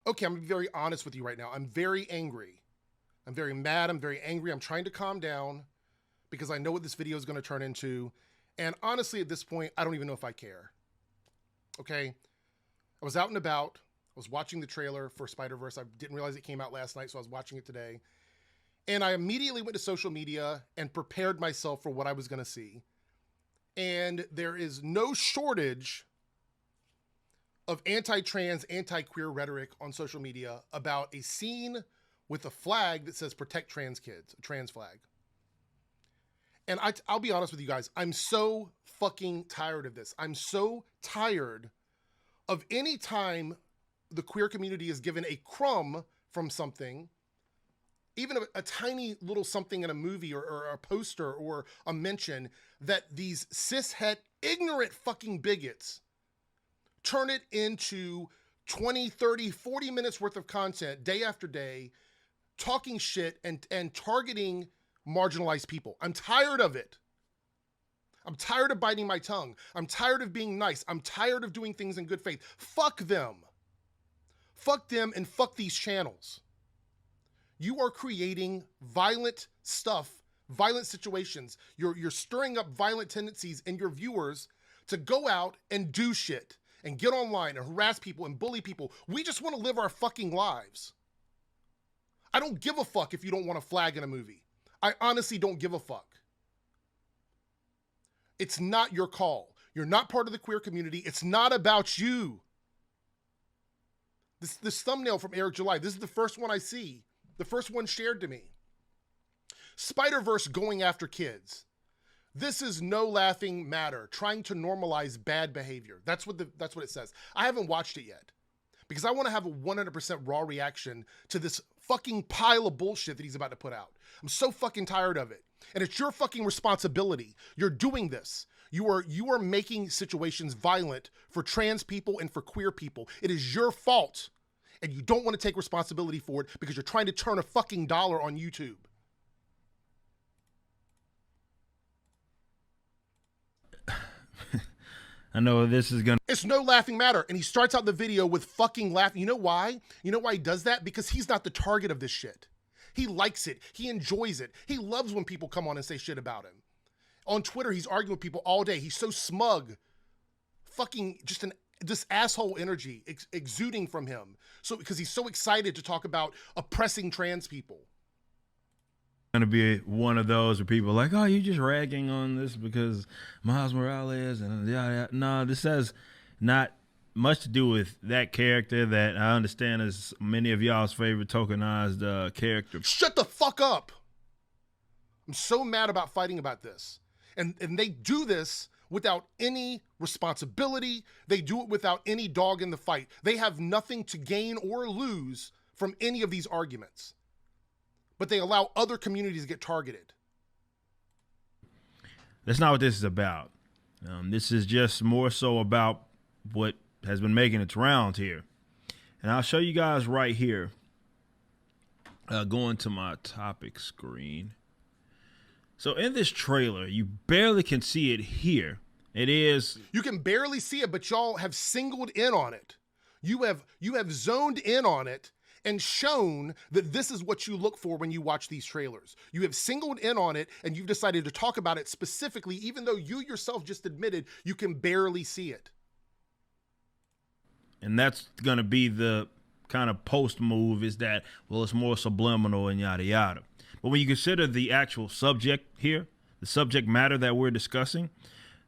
Okay, I'm very honest with you right now. I'm very angry. I'm very mad. I'm very angry. I'm trying to calm down because I know what this video is going to turn into. And honestly, at this point, I don't even know if I care. Okay? I was out and about. I was watching the trailer for Spiderverse. I didn't realize it came out last night, so I was watching it today. And I immediately went to social media and prepared myself for what I was going to see. And there is no shortage of anti-trans, anti-queer rhetoric on social media about a scene with a flag that says protect trans kids, a trans flag. And I'll be honest with you guys, I'm so fucking tired of this. I'm so tired of any time the queer community is given a crumb from something, even a tiny little something in a movie or a poster or a mention, that these cishet ignorant fucking bigots turn it into 20, 30, 40 minutes worth of content day after day, talking shit and targeting marginalized people. I'm tired of it. I'm tired of biting my tongue. I'm tired of being nice. I'm tired of doing things in good faith. Fuck them. Fuck them and fuck these channels. You are creating violent stuff, violent situations. You're stirring up violent tendencies in your viewers to go out and do shit and get online and harass people and bully people. We just want to live our fucking lives. I don't give a fuck if you don't want a flag in a movie. I honestly don't give a fuck. It's not your call. You're not part of the queer community. It's not about you. This thumbnail from Eric July, this is the first one I see. The first one shared to me. Spiderverse going after kids. This is no laughing matter, trying to normalize bad behavior. That's what it says. I haven't watched it yet because I want to have a 100% raw reaction to this fucking pile of bullshit that he's about to put out. I'm so fucking tired of it. And it's your fucking responsibility. You're doing this. You are making situations violent for trans people and for queer people. It is your fault. And you don't want to take responsibility for it because you're trying to turn a fucking dollar on YouTube. I know this is gonna... It's no laughing matter. And he starts out the video with fucking laughing. You know why? You know why he does that? Because he's not the target of this shit. He likes it. He enjoys it. He loves when people come on and say shit about him. On Twitter, he's arguing with people all day. He's so smug. Fucking just this asshole energy exuding from him. So because he's so excited to talk about oppressing trans people. Gonna be one of those where people are like, oh, you're just ragging on this because Miles Morales and yeah. No, this has not much to do with that character that I understand is many of y'all's favorite tokenized character. Shut the fuck up. I'm so mad about fighting about this. And they do this without any responsibility. They do it without any dog in the fight. They have nothing to gain or lose from any of these arguments. But they allow other communities to get targeted. That's not what this is about. This is just more so about what has been making its rounds here. And I'll show you guys right here. Going to my topic screen. So in this trailer, you barely can see it here. It is... You can barely see it, but y'all have singled in on it. You have zoned in on it and shown that this is what you look for when you watch these trailers. You have singled in on it and you've decided to talk about it specifically, even though you yourself just admitted you can barely see it. And that's going to be the kind of post move, is that, well, it's more subliminal and yada yada. But when you consider the actual subject here, the subject matter that we're discussing,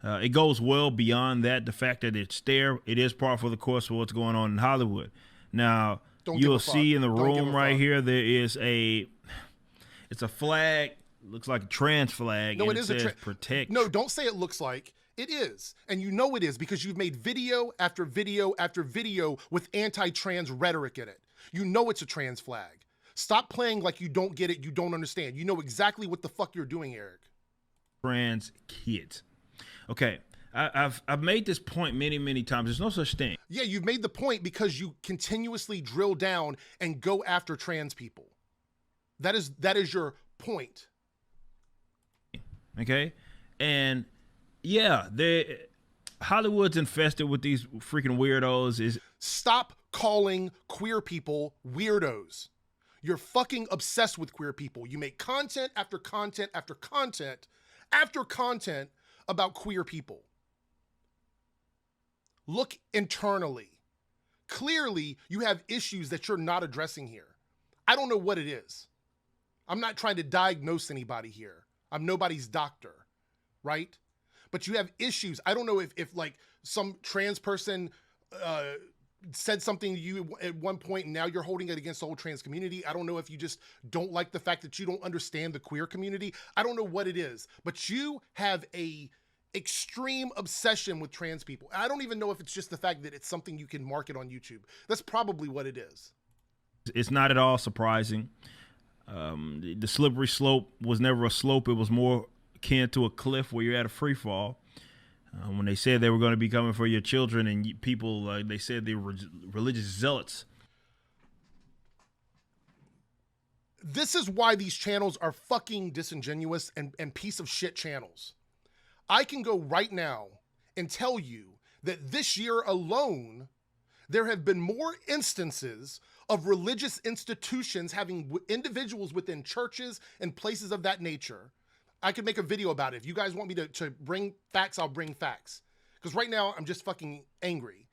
it goes well beyond that. The fact that it's there, it is par for the course of what's going on in Hollywood. Now, you'll see in the room right here, there is it's a flag, looks like a trans flag. No, it is a protect. No, don't say it looks like. It is. And you know it is because you've made video after video after video with anti-trans rhetoric in it. You know it's a trans flag. Stop playing like you don't get it, you don't understand. You know exactly what the fuck you're doing, Eric. Trans kids. Okay, I've made this point many times. There's no such thing. Yeah, you've made the point because you continuously drill down and go after trans people. That is your point. Okay, and yeah, Hollywood's infested with these freaking weirdos. Stop calling queer people weirdos. You're fucking obsessed with queer people. You make content after content after content after content about queer people. Look internally. Clearly, you have issues that you're not addressing here. I don't know what it is. I'm not trying to diagnose anybody here. I'm nobody's doctor, right? But you have issues. I don't know if like some trans person said something to you at one point and now you're holding it against the whole trans community. I don't know if you just don't like the fact that you don't understand the queer community. I don't know what it is, but you have a extreme obsession with trans people. I don't even know if it's just the fact that it's something you can market on YouTube. That's probably what it is. It's not at all surprising. The slippery slope was never a slope. It was more akin to a cliff where you're at a free fall. When they said they were going to be coming for your children and people, they said they were religious zealots. This is why these channels are fucking disingenuous and piece of shit channels. I can go right now and tell you that this year alone, there have been more instances of religious institutions having individuals within churches and places of that nature. I could make a video about it. If you guys want me to bring facts, I'll bring facts. Because right now, I'm just fucking angry.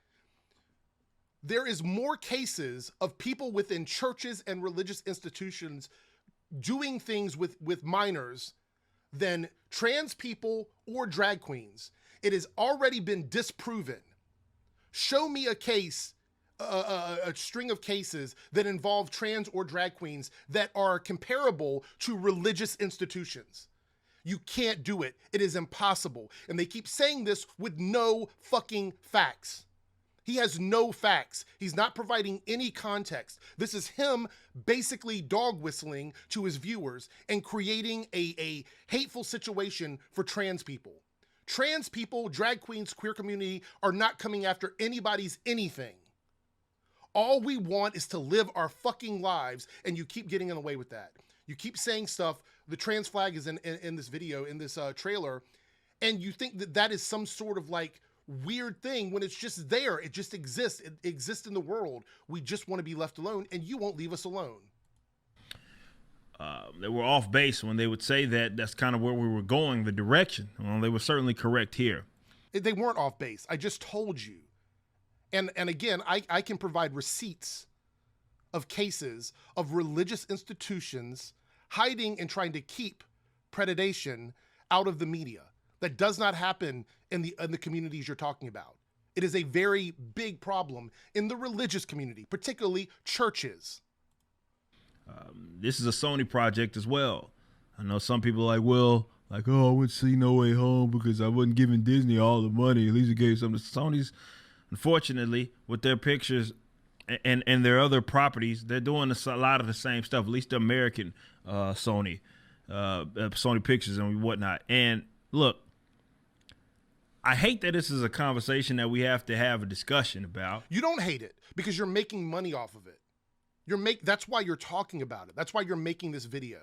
There is more cases of people within churches and religious institutions doing things with minors than trans people or drag queens. It has already been disproven. Show me a case, a string of cases that involve trans or drag queens that are comparable to religious institutions. You can't do it. It is impossible. And they keep saying this with no fucking facts. He has no facts. He's not providing any context. This is him basically dog whistling to his viewers and creating a hateful situation for trans people. Trans people, drag queens, queer community are not coming after anybody's anything. All we want is to live our fucking lives, and you keep getting in the way with that. You keep saying stuff. The trans flag is in this video, in this trailer, and you think that that is some sort of like weird thing when it's just there. It just exists. It exists in the world. We just want to be left alone, and you won't leave us alone. They were off base when they would say that. That's kind of where we were going, the direction. Well, they were certainly correct here. They weren't off base. I just told you. And again, I can provide receipts of cases of religious institutions hiding and trying to keep predation out of the media. That does not happen in the communities you're talking about. It is a very big problem in the religious community, particularly churches. This is a Sony project as well. I know some people are like, well, like, oh, I wouldn't see No Way Home because I wasn't giving Disney all the money. At least it gave some to Sony's. Unfortunately, with their pictures and their other properties, they're doing a lot of the same stuff, at least the American Sony Pictures and whatnot. And look, I hate that this is a conversation that we have to have a discussion about. You don't hate it because you're making money off of it. That's why you're talking about it. That's why you're making this video,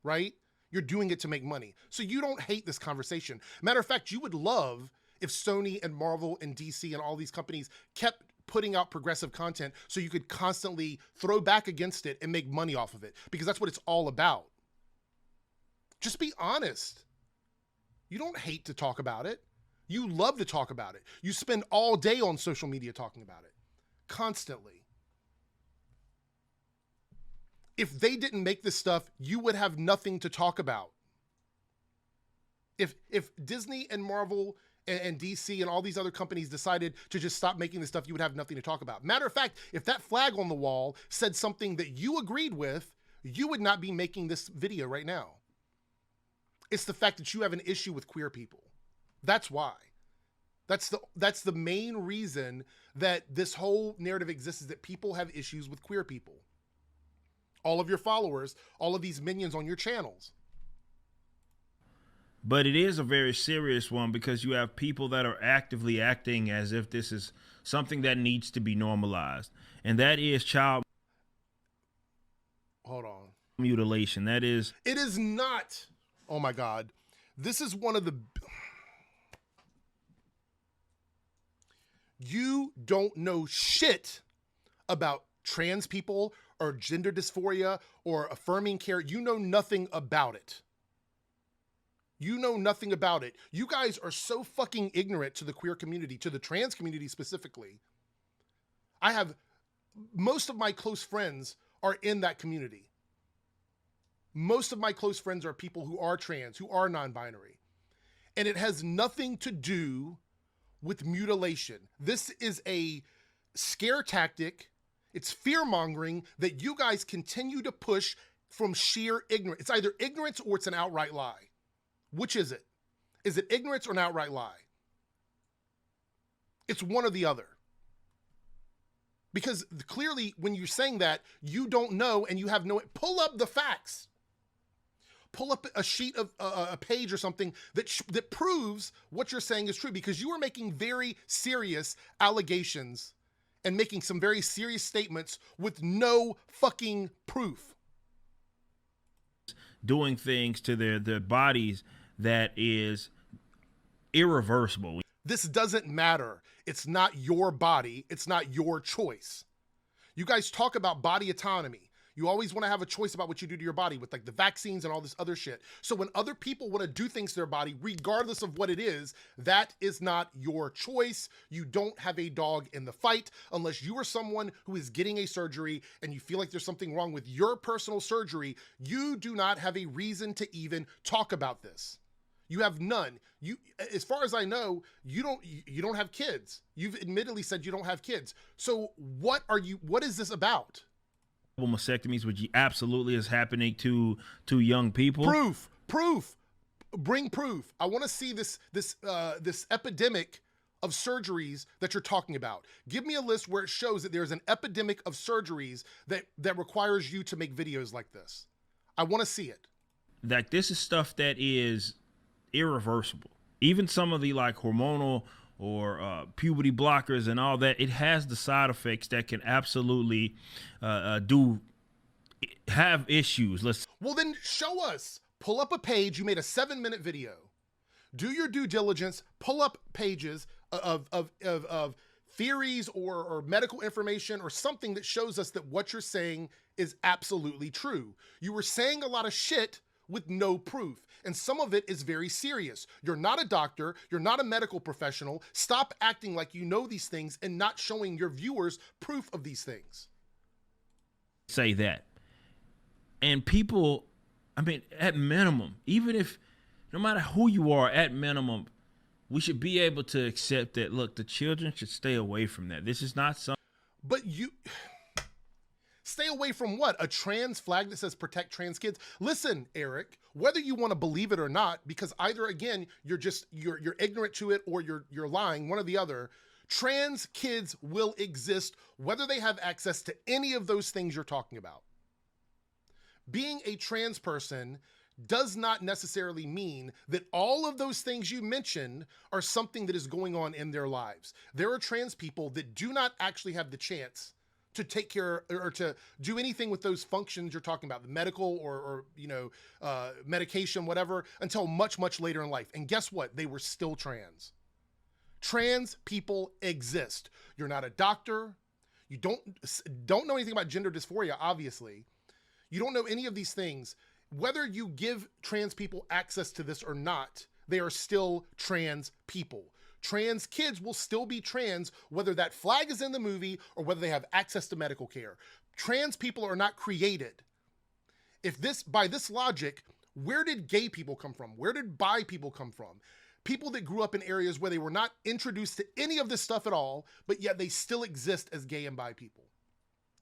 right? You're doing it to make money. So you don't hate this conversation. Matter of fact, you would love if Sony and Marvel and DC and all these companies kept putting out progressive content so you could constantly throw back against it and make money off of it, because that's what it's all about. Just be honest. You don't hate to talk about it. You love to talk about it. You spend all day on social media talking about it, constantly. If they didn't make this stuff, you would have nothing to talk about. If Disney and Marvel and DC and all these other companies decided to just stop making this stuff, you would have nothing to talk about. Matter of fact, if that flag on the wall said something that you agreed with, you would not be making this video right now. It's the fact that you have an issue with queer people. That's why. That's the main reason that this whole narrative exists, is that people have issues with queer people. All of your followers, all of these minions on your channels. But it is a very serious one because you have people that are actively acting as if this is something that needs to be normalized. And that is child mutilation. That is... It is not. Oh my God. This is one of the... You don't know shit about trans people or gender dysphoria or affirming care. You know nothing about it. You know nothing about it. You guys are so fucking ignorant to the queer community, to the trans community specifically. I have most of my close friends are in that community. Most of my close friends are people who are trans, who are non-binary. And it has nothing to do with mutilation. This is a scare tactic. It's fear-mongering that you guys continue to push from sheer ignorance. It's either ignorance or it's an outright lie. Which is it? Is it ignorance or an outright lie? It's one or the other. Because clearly when you're saying that, you don't know and you have no... Pull up the facts. Pull up a sheet of a page or something that proves what you're saying is true, because you are making very serious allegations and making some very serious statements with no fucking proof. Doing things to their bodies that is irreversible. This doesn't matter. It's not your body. It's not your choice. You guys talk about body autonomy. You always want to have a choice about what you do to your body with like the vaccines and all this other shit. So when other people want to do things to their body, regardless of what it is, that is not your choice. You don't have a dog in the fight unless you are someone who is getting a surgery and you feel like there's something wrong with your personal surgery. You do not have a reason to even talk about this. You have none. You, as far as I know, you don't have kids. You've admittedly said you don't have kids. So what is this about? Mastectomies, which absolutely is happening to young people. Proof. Bring proof. I want to see this epidemic of surgeries that you're talking about. Give me a list where it shows that there's an epidemic of surgeries that requires you to make videos like this. I want to see it. That this is stuff that is irreversible. Even some of the like hormonal or puberty blockers and all that, it has the side effects that can absolutely have issues. Well, then show us. Pull up a page. You made a 7-minute video. Do your due diligence. Pull up pages of theories or medical information or something that shows us that what you're saying is absolutely true. You were saying a lot of shit with no proof. And some of it is very serious. You're not a doctor. You're not a medical professional. Stop acting like you know these things and not showing your viewers proof of these things. Say that. And people, I mean, at minimum, even if, no matter who you are, at minimum, we should be able to accept that, look, the children should stay away from that. This is not something. But you... Stay away from what? A trans flag that says protect trans kids? Listen, Eric, whether you want to believe it or not, because either, again, you're ignorant to it or you're lying, one or the other, trans kids will exist whether they have access to any of those things you're talking about. Being a trans person does not necessarily mean that all of those things you mentioned are something that is going on in their lives. There are trans people that do not actually have the chance to take care or to do anything with those functions you're talking about, the medical or medication, whatever, until much, much later in life. And guess what? They were still trans. Trans people exist. You're not a doctor. You don't know anything about gender dysphoria, obviously. You don't know any of these things. Whether you give trans people access to this or not, they are still trans people. Trans kids will still be trans, whether that flag is in the movie or whether they have access to medical care. Trans people are not created. By this logic, where did gay people come from? Where did bi people come from? People that grew up in areas where they were not introduced to any of this stuff at all, but yet they still exist as gay and bi people.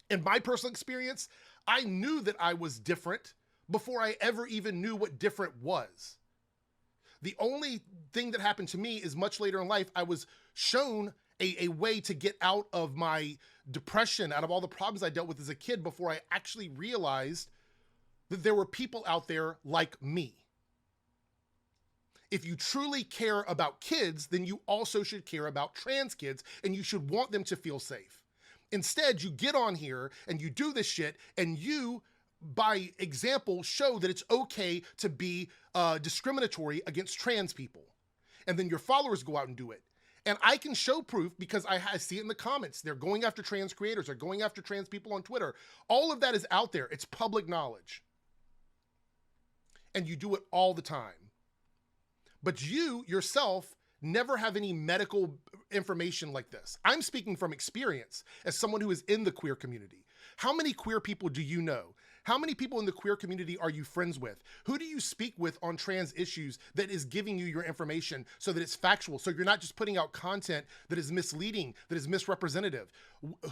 In my personal experience, I knew that I was different before I ever even knew what different was. The only thing that happened to me is much later in life, I was shown a way to get out of my depression, out of all the problems I dealt with as a kid before I actually realized that there were people out there like me. If you truly care about kids, then you also should care about trans kids and you should want them to feel safe. Instead, you get on here and you do this shit and you, by example, show that it's okay to be discriminatory against trans people. And then your followers go out and do it. And I can show proof because I see it in the comments. They're going after trans creators. They're going after trans people on Twitter. All of that is out there. It's public knowledge. And you do it all the time. But you yourself never have any medical information like this. I'm speaking from experience as someone who is in the queer community. How many queer people do you know? How many people in the queer community are you friends with? Who do you speak with on trans issues that is giving you your information so that it's factual, so you're not just putting out content that is misleading, that is misrepresentative?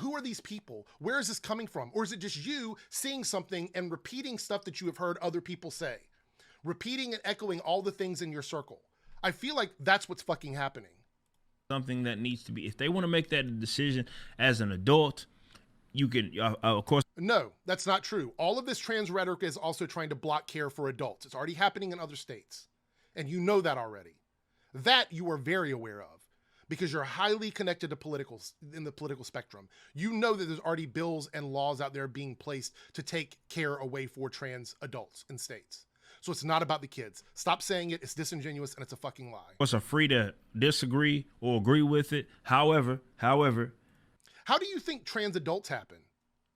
Who are these people? Where is this coming from? Or is it just you seeing something and repeating stuff that you have heard other people say? Repeating and echoing all the things in your circle. I feel like that's what's fucking happening. Something that needs to be, if they want to make that decision as an adult, you can, of course. No, that's not true. All of this trans rhetoric is also trying to block care for adults. It's already happening in other states. And you know that already. That you are very aware of because you're highly connected to in the political spectrum. You know that there's already bills and laws out there being placed to take care away for trans adults in states. So it's not about the kids. Stop saying it. It's disingenuous and it's a fucking lie. Of course, are free to disagree or agree with it. However, how do you think trans adults happen?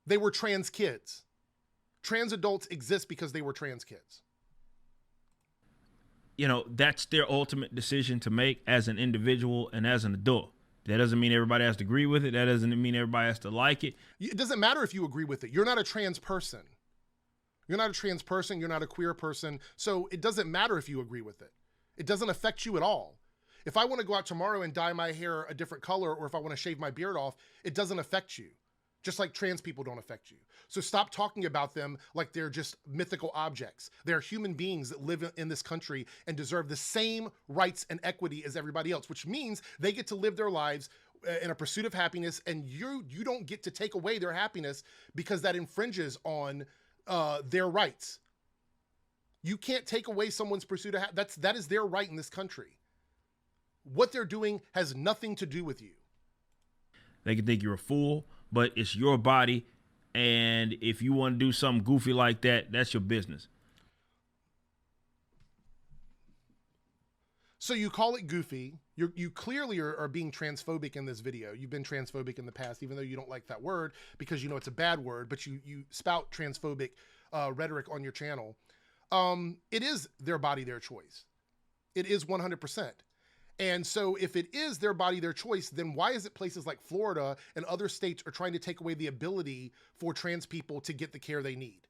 They were trans kids. Trans adults exist because they were trans kids. You know, that's their ultimate decision to make as an individual and as an adult. That doesn't mean everybody has to agree with it. That doesn't mean everybody has to like it. It doesn't matter if you agree with it. You're not a trans person. You're not a trans person. You're not a queer person. So it doesn't matter if you agree with it. It doesn't affect you at all. If I want to go out tomorrow and dye my hair a different color, or if I want to shave my beard off, it doesn't affect you. Just like trans people don't affect you. So stop talking about them like they're just mythical objects. They're human beings that live in this country and deserve the same rights and equity as everybody else, which means they get to live their lives in a pursuit of happiness, and you don't get to take away their happiness because that infringes on their rights. You can't take away someone's pursuit of that is their right in this country. What they're doing has nothing to do with you. They can think you're a fool, but it's your body, and if you want to do something goofy like that, that's your business. So you call it goofy. You clearly are being transphobic in this video. You've been transphobic in the past, even though you don't like that word because you know it's a bad word, but you spout transphobic rhetoric on your channel. It is their body, their choice. It is 100%. And so if it is their body, their choice, then why is it places like Florida and other states are trying to take away the ability for trans people to get the care they need,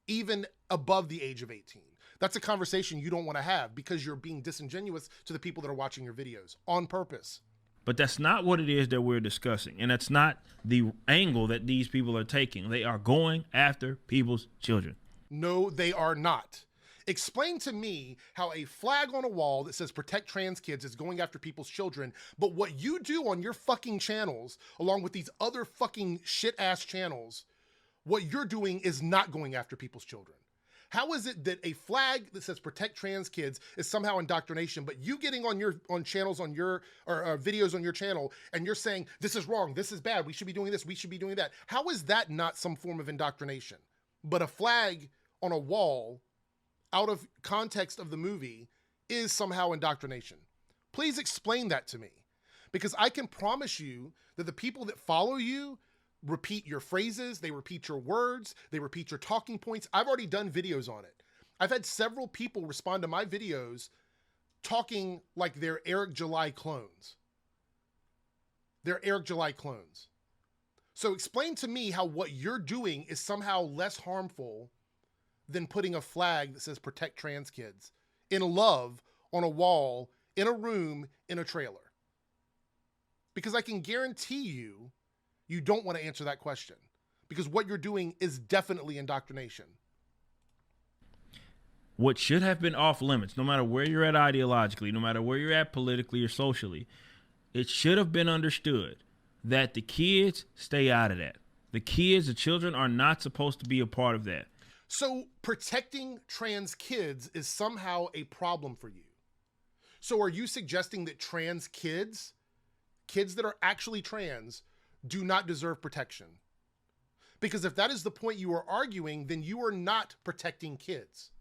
even above the age of 18? That's a conversation you don't want to have because you're being disingenuous to the people that are watching your videos on purpose. But that's not what it is that we're discussing. And that's not the angle that these people are taking. They are going after people's children. No, they are not. Explain to me how a flag on a wall that says protect trans kids is going after people's children, but what you do on your fucking channels, along with these other fucking shit-ass channels, what you're doing is not going after people's children. How is it that a flag that says protect trans kids is somehow indoctrination, but you getting on channels on your or videos on your channel and you're saying this is wrong, this is bad, we should be doing this, we should be doing that? How is that not some form of indoctrination? But a flag on a wall out of context of the movie is somehow indoctrination. Please explain that to me, because I can promise you that the people that follow you repeat your phrases, they repeat your words, they repeat your talking points. I've already done videos on it. I've had several people respond to my videos talking like they're Eric July clones. They're Eric July clones. So explain to me how what you're doing is somehow less harmful than putting a flag that says protect trans kids in love on a wall, in a room, in a trailer. Because I can guarantee you don't want to answer that question, because what you're doing is definitely indoctrination. What should have been off limits, no matter where you're at ideologically, no matter where you're at politically or socially, it should have been understood that the kids stay out of that. The kids, the children are not supposed to be a part of that. So protecting trans kids is somehow a problem for you. So are you suggesting that trans kids that are actually trans, do not deserve protection? Because if that is the point you are arguing, then you are not protecting kids.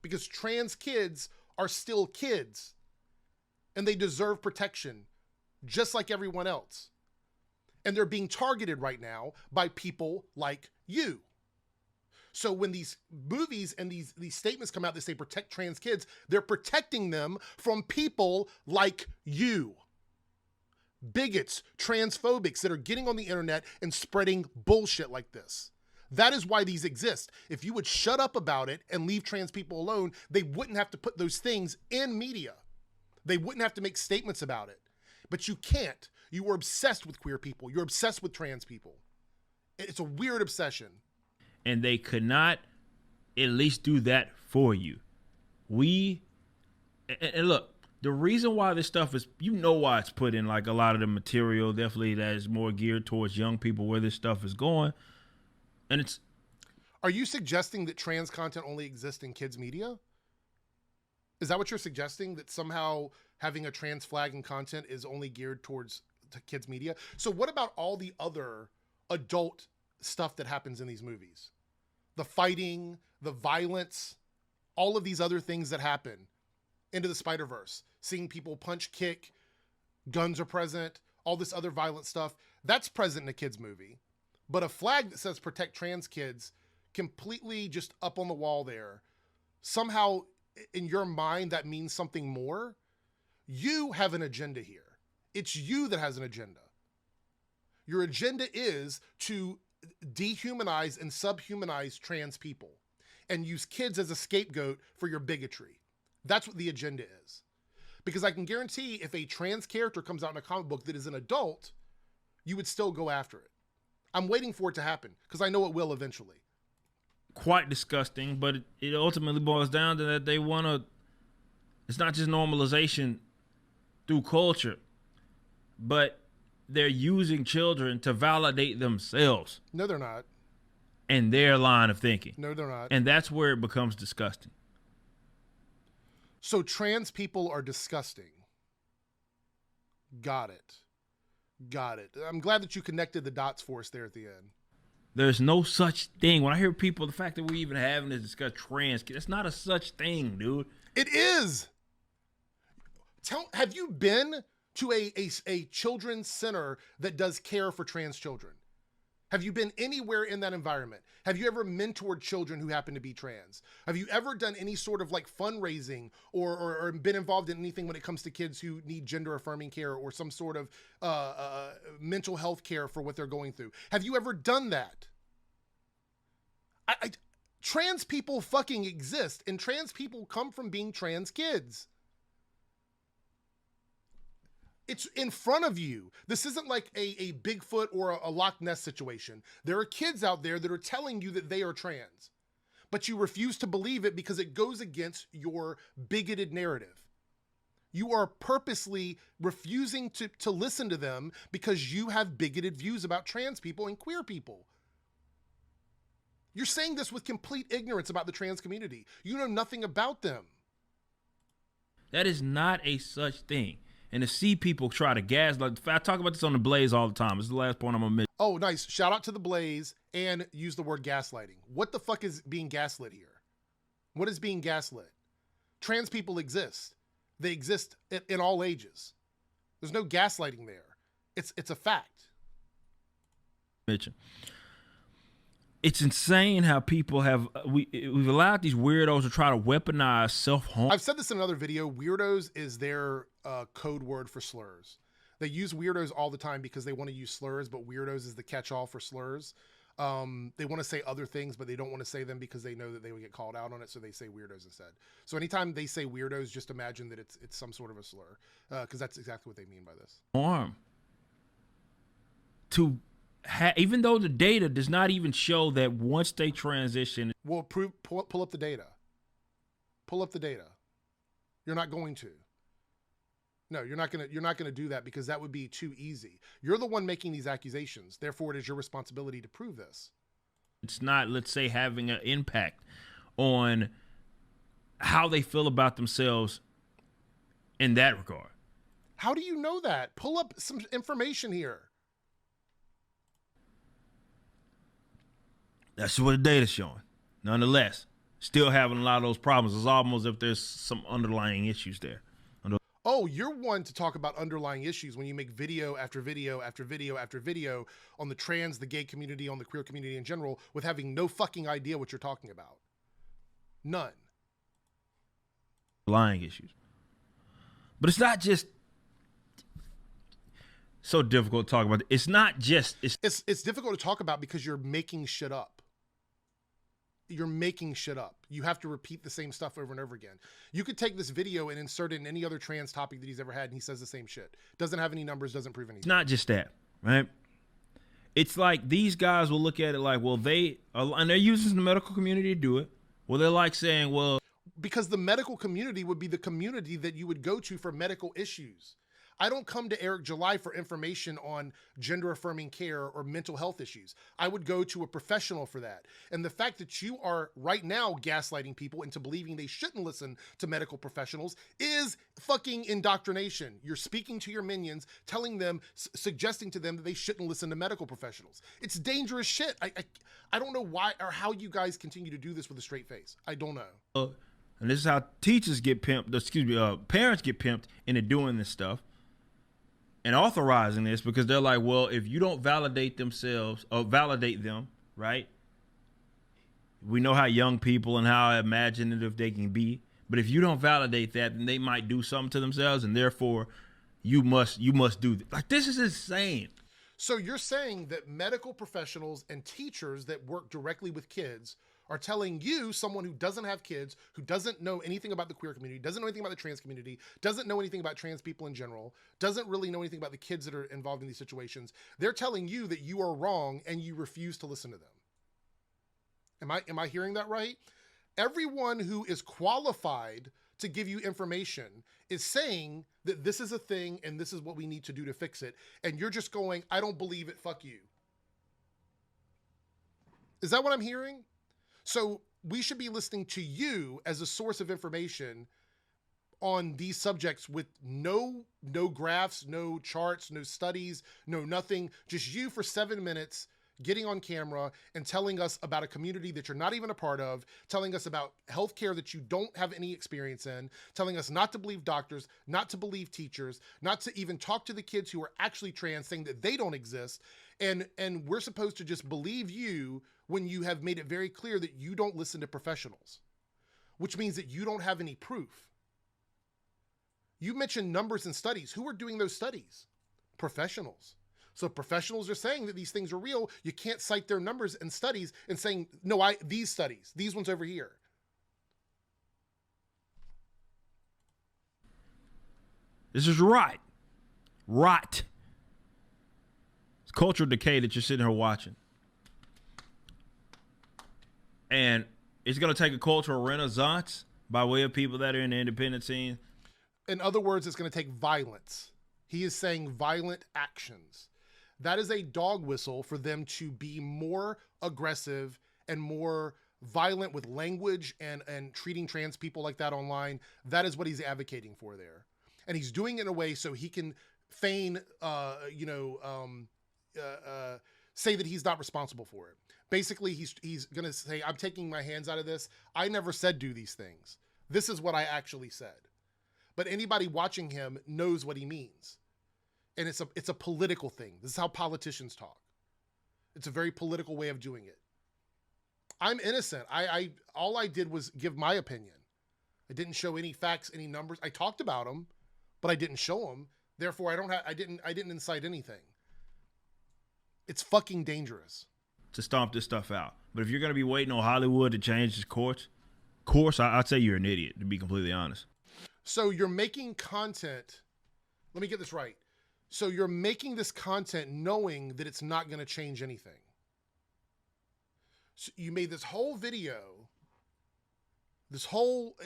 Because trans kids are still kids and they deserve protection just like everyone else. And they're being targeted right now by people like you. So when these movies and these statements come out that say protect trans kids, they're protecting them from people like you. Bigots, transphobics that are getting on the internet and spreading bullshit like this. That is why these exist. If you would shut up about it and leave trans people alone, they wouldn't have to put those things in media. They wouldn't have to make statements about it. But you can't. You are obsessed with queer people. You're obsessed with trans people. It's a weird obsession. And they could not at least do that for you. And look, the reason why this stuff is, you know why it's put in like a lot of the material, definitely that is more geared towards young people, where this stuff is going. And it's... Are you suggesting that trans content only exists in kids' media? Is that what you're suggesting? That somehow having a trans flag in content is only geared towards kids' media? So what about all the other adult stuff that happens in these movies? The fighting, the violence, all of these other things that happen. Into the Spiderverse, seeing people punch, kick, guns are present, all this other violent stuff, that's present in a kid's movie. But a flag that says protect trans kids, completely just up on the wall there, somehow in your mind that means something more. You have an agenda here. It's you that has an agenda. Your agenda is to dehumanize and subhumanize trans people and use kids as a scapegoat for your bigotry. That's what the agenda is. Because I can guarantee if a trans character comes out in a comic book that is an adult, you would still go after it. I'm waiting for it to happen because I know it will eventually. Quite disgusting, but it ultimately boils down to that they want to, it's not just normalization through culture, but they're using children to validate themselves. No, they're not. And their line of thinking. No, they're not. And that's where it becomes disgusting. So trans people are disgusting. Got it. Got it. I'm glad that you connected the dots for us there at the end. There's no such thing. When I hear people, the fact that we even having this discuss trans kids, that's not a such thing, dude. It is. Have you been to a children's center that does care for trans children? Have you been anywhere in that environment? Have you ever mentored children who happen to be trans? Have you ever done any sort of like fundraising or been involved in anything when it comes to kids who need gender affirming care or some sort of mental health care for what they're going through? Have you ever done that? Trans people fucking exist, and trans people come from being trans kids. It's in front of you. This isn't like a Bigfoot or a Loch Ness situation. There are kids out there that are telling you that they are trans, but you refuse to believe it because it goes against your bigoted narrative. You are purposely refusing to listen to them because you have bigoted views about trans people and queer people. You're saying this with complete ignorance about the trans community. You know nothing about them. That is not a such thing. And to see people try to gaslight, I talk about this on the Blaze all the time. This is the last point I'm gonna make. Oh, nice. Shout out to the Blaze and use the word gaslighting. What the fuck is being gaslit here? What is being gaslit? Trans people exist. They exist in all ages. There's no gaslighting there. It's a fact. Mitchell. It's insane how people have, we've allowed these weirdos to try to weaponize self-harm. I've said this in another video. Weirdos is their code word for slurs. They use weirdos all the time because they want to use slurs, but weirdos is the catch-all for slurs. They want to say other things, but they don't want to say them because they know that they would get called out on it, so they say weirdos instead. So anytime they say weirdos, just imagine that it's some sort of a slur, because that's exactly what they mean by this. Harm. Even though the data does not even show that once they transition. Well, pull up the data. Pull up the data. You're not going to. No, you're not gonna do that because that would be too easy. You're the one making these accusations. Therefore, it is your responsibility to prove this. It's not, let's say, having an impact on how they feel about themselves in that regard. How do you know that? Pull up some information here. That's what the data's showing. Nonetheless, still having a lot of those problems. It's almost as if there's some underlying issues there. Oh, you're one to talk about underlying issues when you make video after video after video after video on the trans, the gay community, on the queer community in general, with having no fucking idea what you're talking about. None. Lying issues. But it's not just so difficult to talk about. It's not just it's difficult to talk about because you're making shit up. You're making shit up. You have to repeat the same stuff over and over again. You could take this video and insert it in any other trans topic that he's ever had, and he says the same shit. Doesn't have any numbers, doesn't prove anything. It's not just that, right? It's like these guys will look at it like, well, they are, and they're using the medical community to do it. Well, they're like saying, well, because the medical community would be the community that you would go to for medical issues. I don't come to Eric July for information on gender affirming care or mental health issues. I would go to a professional for that. And the fact that you are right now gaslighting people into believing they shouldn't listen to medical professionals is fucking indoctrination. You're speaking to your minions, telling them, suggesting to them that they shouldn't listen to medical professionals. It's dangerous shit. I don't know why or how you guys continue to do this with a straight face. I don't know. And this is how teachers get pimped, parents get pimped into doing this stuff and authorizing this, because they're like, well, if you don't validate themselves or validate them, right? We know how young people and how imaginative they can be. But if you don't validate that, then they might do something to themselves, and therefore you must do this. Like, this is insane. So you're saying that medical professionals and teachers that work directly with kids are telling you, someone who doesn't have kids, who doesn't know anything about the queer community, doesn't know anything about the trans community, doesn't know anything about trans people in general, doesn't really know anything about the kids that are involved in these situations. They're telling you that you are wrong and you refuse to listen to them. Am I hearing that right? Everyone who is qualified to give you information is saying that this is a thing and this is what we need to do to fix it. And you're just going, I don't believe it, fuck you. Is that what I'm hearing? So we should be listening to you as a source of information on these subjects with no graphs, no charts, no studies, no nothing. Just you for 7 minutes getting on camera and telling us about a community that you're not even a part of, telling us about healthcare that you don't have any experience in, telling us not to believe doctors, not to believe teachers, not to even talk to the kids who are actually trans, saying that they don't exist. And we're supposed to just believe you when you have made it very clear that you don't listen to professionals, which means that you don't have any proof. You mentioned numbers and studies. Who are doing those studies? Professionals. So professionals are saying that these things are real. You can't cite their numbers and studies and saying, no, these studies, these ones over here. This is right. Right. It's cultural decay that you're sitting here watching. And it's going to take a cultural renaissance by way of people that are in the independent scene. In other words, it's going to take violence. He is saying violent actions. That is a dog whistle for them to be more aggressive and more violent with language and treating trans people like that online. That is what he's advocating for there. And he's doing it in a way so he can feign, say that he's not responsible for it. Basically, he's going to say, I'm taking my hands out of this. I never said do these things. This is what I actually said. But anybody watching him knows what he means. And it's a political thing. This is how politicians talk. It's a very political way of doing it. I'm innocent. All I did was give my opinion. I didn't show any facts, any numbers. I talked about them, but I didn't show them. Therefore, I didn't incite anything. It's fucking dangerous to stomp this stuff out. But if you're going to be waiting on Hollywood to change its course, I'd say you're an idiot, to be completely honest. So you're making content. Let me get this right. So you're making this content knowing that it's not going to change anything. So you made this whole video,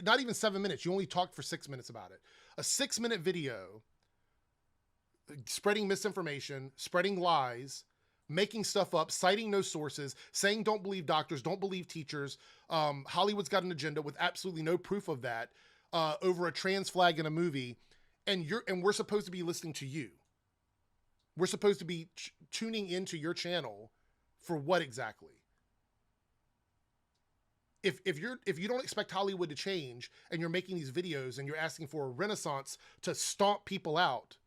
not even 7 minutes. You only talked for 6 minutes about it. A 6-minute video spreading misinformation, spreading lies, making stuff up, citing no sources, saying don't believe doctors, don't believe teachers. Hollywood's got an agenda with absolutely no proof of that over a trans flag in a movie. And we're supposed to be listening to you. We're supposed to be tuning into your channel for what exactly? if you don't expect Hollywood to change and you're making these videos and you're asking for a renaissance to stomp people out,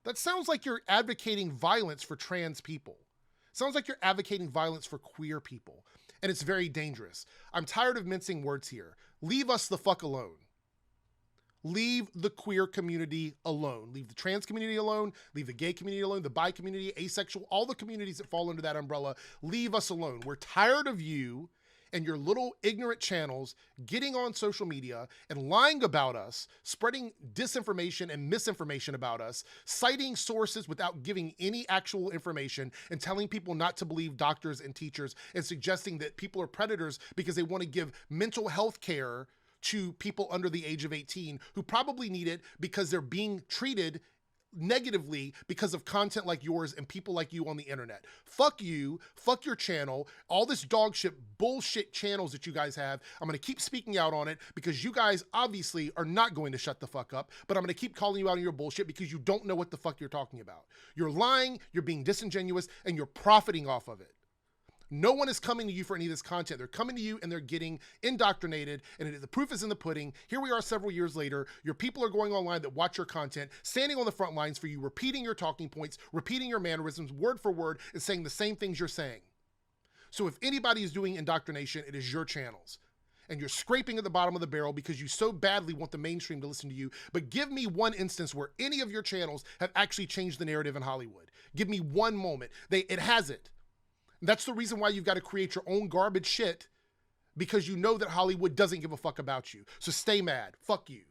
that sounds like you're advocating violence for trans people. Sounds like you're advocating violence for queer people. And it's very dangerous. I'm tired of mincing words here. Leave us the fuck alone. Leave the queer community alone. Leave the trans community alone. Leave the gay community alone. The bi community, asexual, all the communities that fall under that umbrella. Leave us alone. We're tired of you and your little ignorant channels getting on social media and lying about us, spreading disinformation and misinformation about us, citing sources without giving any actual information, and telling people not to believe doctors and teachers, and suggesting that people are predators because they want to give mental health care to people under the age of 18 who probably need it because they're being treated negatively because of content like yours and people like you on the internet. Fuck you, fuck your channel, all this dog shit bullshit channels that you guys have. I'm going to keep speaking out on it because you guys obviously are not going to shut the fuck up, but I'm going to keep calling you out on your bullshit because you don't know what the fuck you're talking about. You're lying, you're being disingenuous, and you're profiting off of it. No one is coming to you for any of this content. They're coming to you and they're getting indoctrinated, and the proof is in the pudding. Here we are several years later. Your people are going online that watch your content, standing on the front lines for you, repeating your talking points, repeating your mannerisms word for word, and saying the same things you're saying. So if anybody is doing indoctrination, it is your channels. And you're scraping at the bottom of the barrel because you so badly want the mainstream to listen to you. But give me one instance where any of your channels have actually changed the narrative in Hollywood. Give me one moment. It hasn't. That's the reason why you've got to create your own garbage shit, because you know that Hollywood doesn't give a fuck about you. So stay mad. Fuck you.